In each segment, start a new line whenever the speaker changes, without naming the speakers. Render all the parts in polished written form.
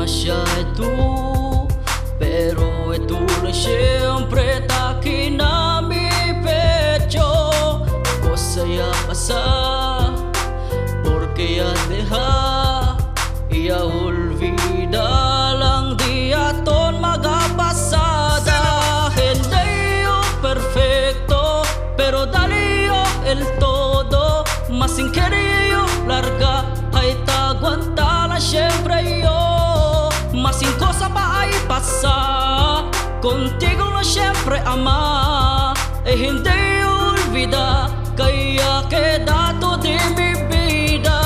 siya ito, pero ito na siyempre takin na mi pecho. Cosa ya pasa, porque ya deja, ya olvida lang di aton magapasada. Hindi yo perfecto, pero dali yo el todo. Mas sin querer yo larga, ay taguanta la siempre yo. Mas sin cosa pa ay pasa, contigo no siempre ama. Hindi yo olvida, kaya queda todo de mi vida.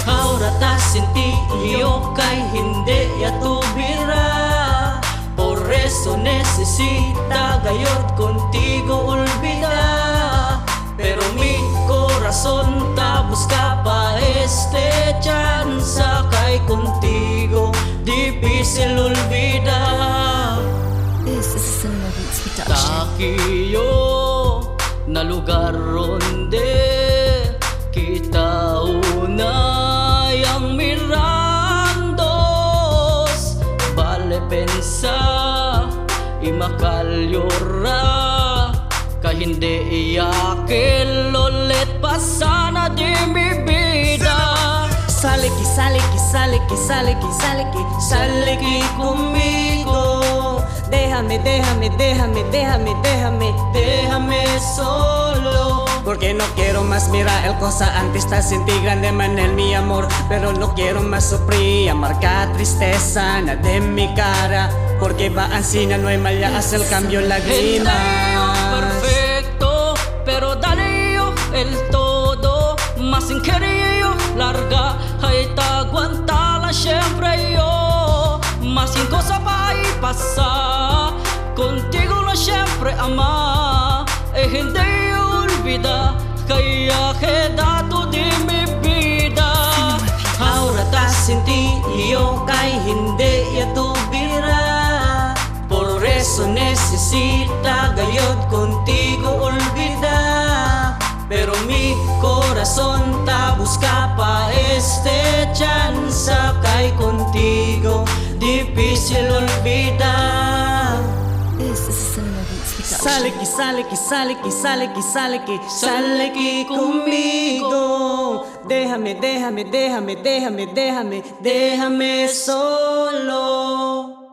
Ahora ta sentí yo kay hindi ya tubira. Por eso necesita gayot contigo olvidar. Pero mi corazón ta busca pa este chance, kay contigo difícil olvidar.
This is a Cinema Beats production.
Takiyo na lugar donde kita unay ang mirandos. Vale pensar y makalyora, ka hindi iyakin ulit pa sana di mi vida.
Saliki, saliki, saliki, saliki, saliki, saliki conmigo. Déjame, déjame, déjame, déjame, déjame, déjame solo. Porque no quiero más mirar el cosa antes está sin ti grande manel mi amor. Pero no quiero más sufrir, marcar tristeza na de mi cara. Porque va ansina no hay malla hace el cambio lágrimas.
Hindi yo perfecto, pero dale yo el todo. Mas sin querer yo larga, ay taguanta la siempre yo. Mas sin cosa pa ay pasa, contigo no siempre ama. Hindi yo olvida, kaya queda todo de mi vida. Ahora ta sentí yo kay hindi ya tubira. Por eso necesita gayot contigo olvidar. Pero mi corazón ta busca pa este chance, kay contigo difícil olvidar.
This is a Cinema Beats production.
Saliki, saliki, saliki, saliki, saliki, saliki conmigo. Déjame, déjame, déjame, déjame, déjame, déjame solo.